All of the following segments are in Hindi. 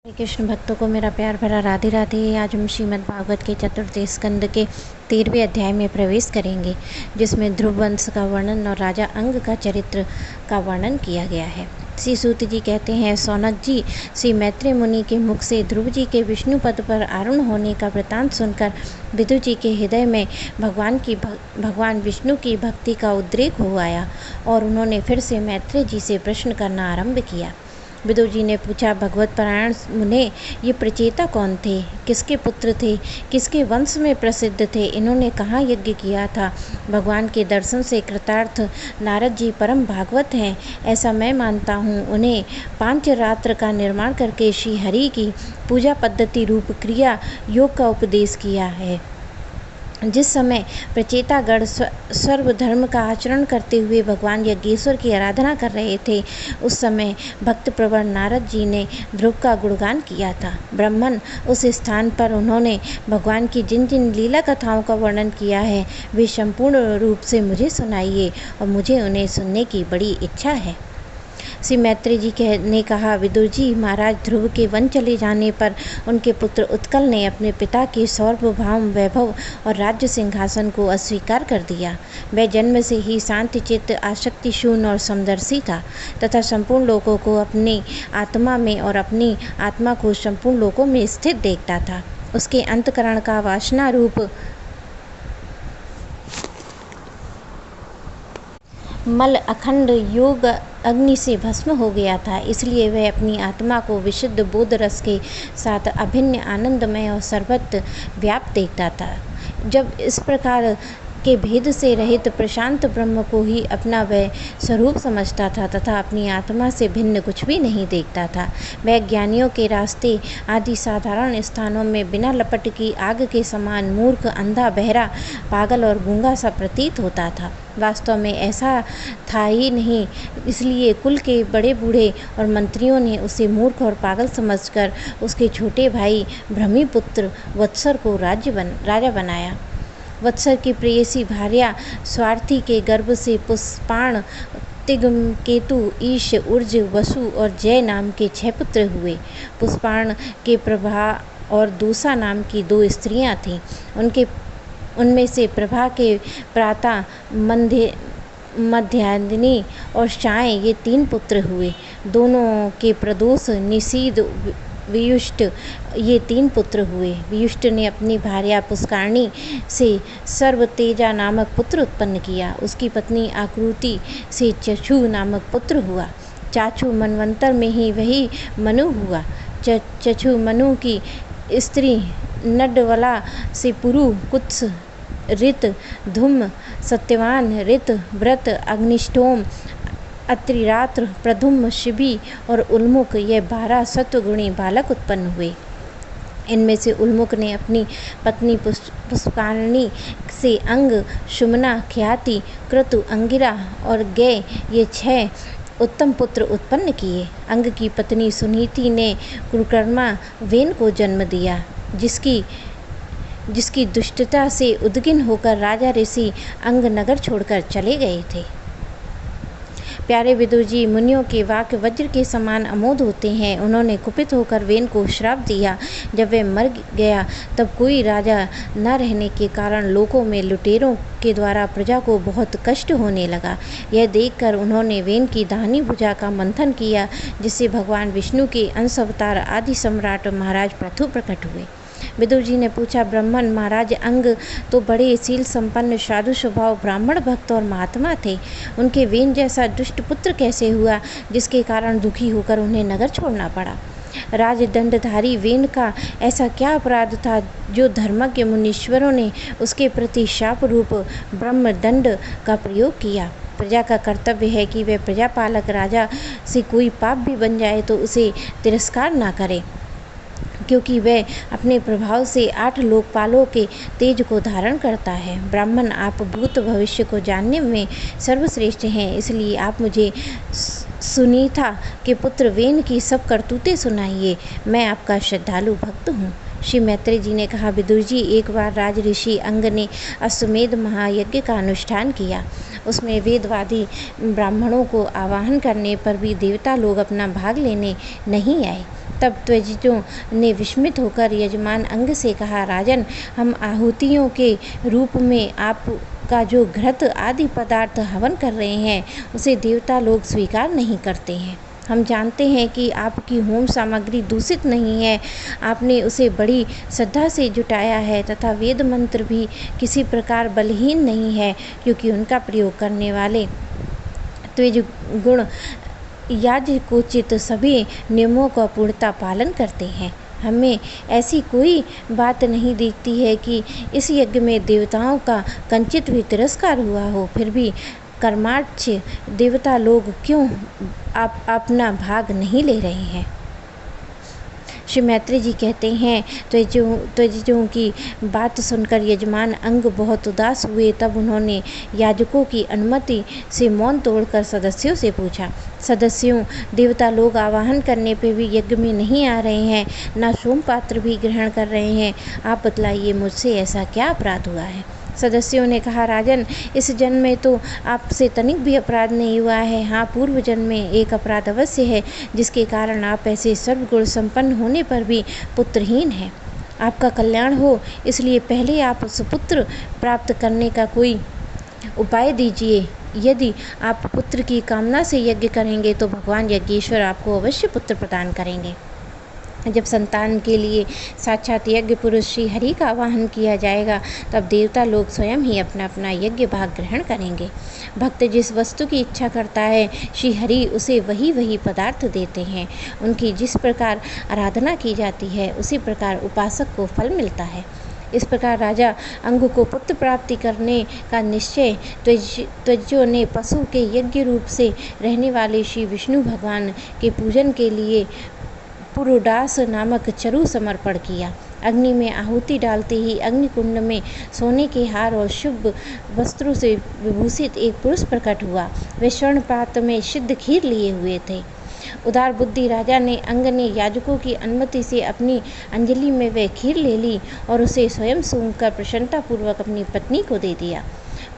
श्री कृष्ण भक्तों को मेरा प्यार भरा राधे राधे। आज हम श्रीमद् भागवत के चतुर्थ स्कंद के 13वें अध्याय में प्रवेश करेंगे, जिसमें ध्रुव वंश का वर्णन और राजा अंग का चरित्र का वर्णन किया गया है। श्री सूत जी कहते हैं, सौनक जी, श्री मैत्रेय मुनि के मुख से ध्रुव जी के विष्णु पद पर आरूढ़ होने का वृतांत सुनकर विदुर जी के हृदय में भगवान विष्णु की भक्ति का उद्रेक हो आया और उन्होंने फिर से मैत्रेय जी से प्रश्न करना आरंभ किया। विदुर जी ने पूछा, भगवत परायण मुने, ये प्रचेता कौन थे? किसके पुत्र थे? किसके वंश में प्रसिद्ध थे? इन्होंने कहाँ यज्ञ किया था? भगवान के दर्शन से कृतार्थ नारद जी परम भागवत हैं, ऐसा मैं मानता हूँ। उन्हें पांचरात्र का निर्माण करके श्री हरि की पूजा पद्धति रूप क्रिया योग का उपदेश किया है। जिस समय प्रचेतागण सर्वधर्म का आचरण करते हुए भगवान यज्ञेश्वर की आराधना कर रहे थे, उस समय भक्त प्रवर नारद जी ने ध्रुव का गुणगान किया था। ब्राह्मण, उस स्थान पर उन्होंने भगवान की जिन जिन लीला कथाओं का वर्णन किया है, वे संपूर्ण रूप से मुझे सुनाइए और मुझे उन्हें सुनने की बड़ी इच्छा है। श्री मैत्रेय जी ने कहा, विदुर जी, महाराज ध्रुव के वन चले जाने पर उनके पुत्र उत्कल ने अपने पिता के सार्वभौम वैभव और राज्य सिंहासन को अस्वीकार कर दिया। वह जन्म से ही शांतिचित्त, आसक्ति शून्य और समदर्शी था तथा संपूर्ण लोगों को अपनी आत्मा में और अपनी आत्मा को संपूर्ण लोगों में स्थित देखता था। उसके अंतःकरण का वासना रूप मल अखंड योग अग्नि से भस्म हो गया था, इसलिए वह अपनी आत्मा को विशुद्ध बोध रस के साथ अभिन्न आनंदमय और सर्वत्र व्याप्त देखता था। जब इस प्रकार के भेद से रहित प्रशांत ब्रह्म को ही अपना वह स्वरूप समझता था तथा अपनी आत्मा से भिन्न कुछ भी नहीं देखता था, वह ज्ञानियों के रास्ते आदि साधारण स्थानों में बिना लपट की आग के समान मूर्ख, अंधा, बहरा, पागल और गूंगा सा प्रतीत होता था। वास्तव में ऐसा था ही नहीं, इसलिए कुल के बड़े बूढ़े और मंत्रियों ने उसे मूर्ख और पागल समझकर उसके छोटे भाई भ्रमिपुत्र वत्सर को राजा बनाया। वत्सर की प्रेयसी भार्या स्वार्थी के गर्भ से पुष्पाण, तिग्मकेतु, ईश, उर्ज, वसु और जय नाम के 6 पुत्र हुए। पुष्पाण के प्रभा और दूसा नाम की 2 स्त्रियां थीं। उनमें से प्रभा के प्राता, मध्याह्निनी और शाय, ये 3 पुत्र हुए। दोनों के प्रदोष, निषीद, वियुष्ट, ये 3 पुत्र हुए। वियुष्ट ने अपनी भार्या पुष्करणी से सर्वतेजा नामक पुत्र उत्पन्न किया। उसकी पत्नी आकृति से चक्षु नामक पुत्र हुआ। चाक्षु मनवंतर में ही वही मनु हुआ। चक्षु मनु की स्त्री नडवला से पुरु, कुत्स, ऋत, धूम, सत्यवान, ऋत, व्रत, अग्निष्टोम, अत्रिरात्र, प्रधुम, शिबी और उल्मुख, ये 12 सत्वगुणी बालक उत्पन्न हुए। इनमें से उल्मुख ने अपनी पत्नी पुष्करणी से अंग, शुमना, ख्याति, क्रतु, अंगिरा और गय, ये 6 उत्तम पुत्र उत्पन्न किए। अंग की पत्नी सुनीति ने कुकर्मा वेन को जन्म दिया, जिसकी दुष्टता से उद्विग्न होकर राजा ऋषि अंग नगर छोड़कर चले गए थे। प्यारे विदुर जी, मुनियों के वाक्य वज्र के समान अमोघ होते हैं। उन्होंने कुपित होकर वेन को श्राप दिया। जब वह मर गया तब कोई राजा न रहने के कारण लोगों में लुटेरों के द्वारा प्रजा को बहुत कष्ट होने लगा। यह देखकर उन्होंने वेन की दाहिनी भुजा का मंथन किया, जिससे भगवान विष्णु के अंश अवतार आदि सम्राट महाराज पृथु प्रकट हुए। विदुर जी ने पूछा, ब्राह्मण, महाराज अंग तो बड़े शील संपन्न, साधु स्वभाव, ब्राह्मण भक्त और महात्मा थे। उनके वेन जैसा दुष्ट पुत्र कैसे हुआ, जिसके कारण दुखी होकर उन्हें नगर छोड़ना पड़ा? राजदंडधारी वेन का ऐसा क्या अपराध था जो धर्मज्ञ मुनीश्वरों ने उसके प्रति शाप रूप ब्रह्मदंड का प्रयोग किया? प्रजा का कर्तव्य है कि वह प्रजापालक राजा से कोई पाप भी बन जाए तो उसे तिरस्कार ना करे, क्योंकि वह अपने प्रभाव से 8 लोकपालों के तेज को धारण करता है। ब्राह्मण, आप भूत भविष्य को जानने में सर्वश्रेष्ठ हैं, इसलिए आप मुझे सुनीता के पुत्र वेन की सब करतूतें सुनाइए। मैं आपका श्रद्धालु भक्त हूँ। श्री मैत्रेय जी ने कहा, विदुर जी, एक बार राज ऋषि अंग ने अश्वमेध महायज्ञ का अनुष्ठान किया उसमें वेदवादी ब्राह्मणों को आवाहन करने पर भी देवता लोग अपना भाग लेने नहीं आए। तब त्वजिजों ने विस्मित होकर यजमान अंग से कहा, राजन, हम आहुतियों के रूप में आपका जो घृत आदि पदार्थ हवन कर रहे हैं उसे देवता लोग स्वीकार नहीं करते हैं। हम जानते हैं कि आपकी होम सामग्री दूषित नहीं है, आपने उसे बड़ी श्रद्धा से जुटाया है तथा वेद मंत्र भी किसी प्रकार बलहीन नहीं है, क्योंकि उनका प्रयोग करने वाले त्वज गुण याजकोचित सभी नियमों का पूर्णतः पालन करते हैं। हमें ऐसी कोई बात नहीं दिखती है कि इस यज्ञ में देवताओं का कंचित भी तिरस्कार हुआ हो। फिर भी कर्माच्य देवता लोग क्यों अपना भाग नहीं ले रहे हैं? श्री मैत्री जी कहते हैं, त्वजिजों की बात सुनकर यजमान अंग बहुत उदास हुए। तब उन्होंने याजकों की अनुमति से मौन तोड़कर सदस्यों से पूछा, सदस्यों, देवता लोग आवाहन करने पे भी यज्ञ में नहीं आ रहे हैं, ना सोम पात्र भी ग्रहण कर रहे हैं। आप बतलाइए, मुझसे ऐसा क्या अपराध हुआ है? सदस्यों ने कहा, राजन, इस जन्म में तो आपसे तनिक भी अपराध नहीं हुआ है। हाँ, पूर्व जन्म में एक अपराध अवश्य है, जिसके कारण आप ऐसे सर्वगुण संपन्न होने पर भी पुत्रहीन हैं। आपका कल्याण हो, इसलिए पहले आप सुपुत्र प्राप्त करने का कोई उपाय दीजिए। यदि आप पुत्र की कामना से यज्ञ करेंगे तो भगवान यज्ञेश्वर आपको अवश्य पुत्र प्रदान करेंगे। जब संतान के लिए साक्षात यज्ञ पुरुष श्री हरि का आवाहन किया जाएगा, तब देवता लोग स्वयं ही अपना अपना यज्ञ भाग ग्रहण करेंगे। भक्त जिस वस्तु की इच्छा करता है, श्री हरि उसे वही पदार्थ देते हैं। उनकी जिस प्रकार आराधना की जाती है, उसी प्रकार उपासक को फल मिलता है। इस प्रकार राजा अंग को पुत्र प्राप्ति करने का निश्चय त्वजियों ने पशु के यज्ञ रूप से रहने वाले श्री विष्णु भगवान के पूजन के लिए पुरोडास नामक चरु समर्पण किया। अग्नि में आहुति डालते ही अग्निकुंड में सोने के हार और शुभ वस्त्रों से विभूषित एक पुरुष प्रकट हुआ। वे स्वर्ण पात्र में सिद्ध खीर लिए हुए थे। उदार बुद्धि राजा ने अंग ने याजकों की अनुमति से अपनी अंजलि में वह खीर ले ली और उसे स्वयं सूंघकर प्रसन्नतापूर्वक अपनी पत्नी को दे दिया।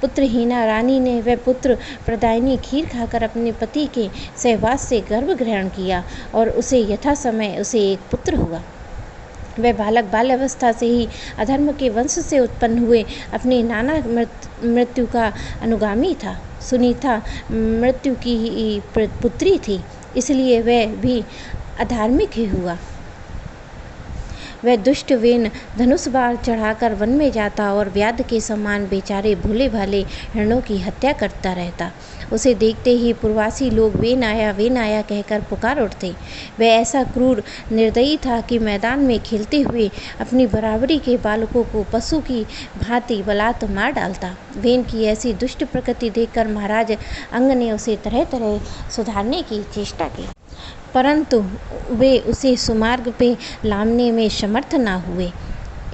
पुत्रहीना रानी ने वह पुत्र प्रदायिनी खीर खाकर अपने पति के सहवास से गर्भ ग्रहण किया और उसे यथा समय उसे एक पुत्र हुआ। वह बालक बाल्यावस्था से ही अधर्म के वंश से उत्पन्न हुए अपने नाना मृत्यु का अनुगामी था। सुनीता मृत्यु की ही पुत्री थी, इसलिए वह भी अधार्मिक ही हुआ। वह दुष्ट वेन धनुष बाण चढ़ाकर वन में जाता और व्याध के समान बेचारे भोले भाले हिरणों की हत्या करता रहता। उसे देखते ही पूर्ववासी लोग वेन आया कहकर पुकार उठते। वह ऐसा क्रूर निर्दयी था कि मैदान में खेलते हुए अपनी बराबरी के बालकों को पशु की भांति बलात् मार डालता। वेन की ऐसी दुष्ट प्रकृति देखकर महाराज अंग ने उसे तरह तरह सुधारने की चेष्टा की, परंतु वे उसे सुमार्ग पे लाने में समर्थ न हुए।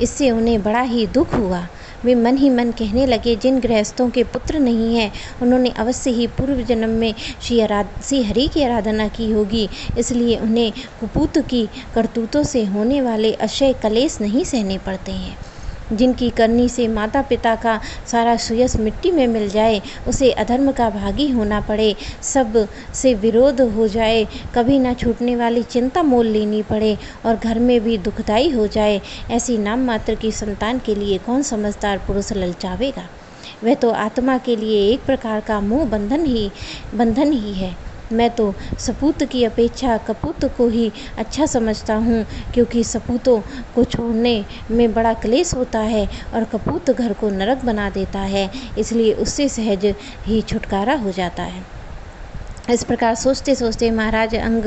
इससे उन्हें बड़ा ही दुख हुआ। वे मन ही मन कहने लगे, जिन गृहस्थों के पुत्र नहीं हैं, उन्होंने अवश्य ही पूर्व जन्म में श्री हरि की आराधना की होगी, इसलिए उन्हें कुपूत की करतूतों से होने वाले अक्षय कलेश नहीं सहने पड़ते हैं। जिनकी करनी से माता पिता का सारा सुयश मिट्टी में मिल जाए, उसे अधर्म का भागी होना पड़े, सब से विरोध हो जाए, कभी ना छूटने वाली चिंता मोल लेनी पड़े और घर में भी दुखदाई हो जाए, ऐसी नाम मात्र की संतान के लिए कौन समझदार पुरुष ललचावेगा? वह तो आत्मा के लिए एक प्रकार का मोह बंधन ही है। मैं तो सपूत की अपेक्षा कपूत को ही अच्छा समझता हूँ, क्योंकि सपूतों को छोड़ने में बड़ा क्लेश होता है और कपूत घर को नरक बना देता है, इसलिए उससे सहज ही छुटकारा हो जाता है। इस प्रकार सोचते सोचते महाराज अंग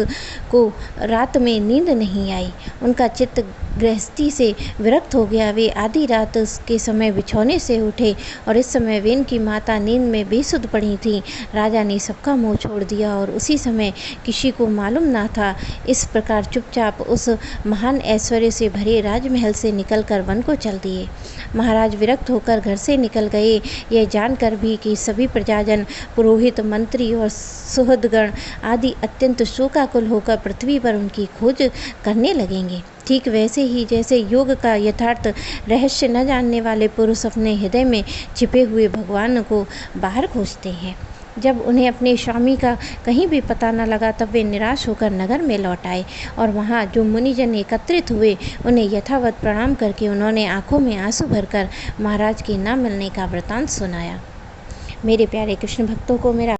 को रात में नींद नहीं आई। उनका चित्त गृहस्थी से विरक्त हो गया। वे आधी रात के समय बिछौने से उठे और इस समय वेन की माता नींद में बेसुध पड़ी थी। राजा ने सबका मुँह छोड़ दिया और उसी समय किसी को मालूम ना था। इस प्रकार चुपचाप उस महान ऐश्वर्य से भरे राजमहल से निकलकर वन को चल दिए। महाराज विरक्त होकर घर से निकल गए, यह जानकर भी कि सभी प्रजाजन, पुरोहित, मंत्री और सुहृदगण आदि अत्यंत शोकाकुल होकर पृथ्वी पर उनकी खोज करने लगेंगे। ठीक वैसे ही जैसे योग का यथार्थ रहस्य न जानने वाले पुरुष अपने हृदय में छिपे हुए भगवान को बाहर खोजते हैं। जब उन्हें अपने स्वामी का कहीं भी पता न लगा तब वे निराश होकर नगर में लौट आए और वहाँ जो मुनिजन एकत्रित हुए उन्हें यथावत प्रणाम करके उन्होंने आंखों में आंसू भरकर महाराज के न मिलने का वृतांत सुनाया। मेरे प्यारे कृष्ण भक्तों को मेरा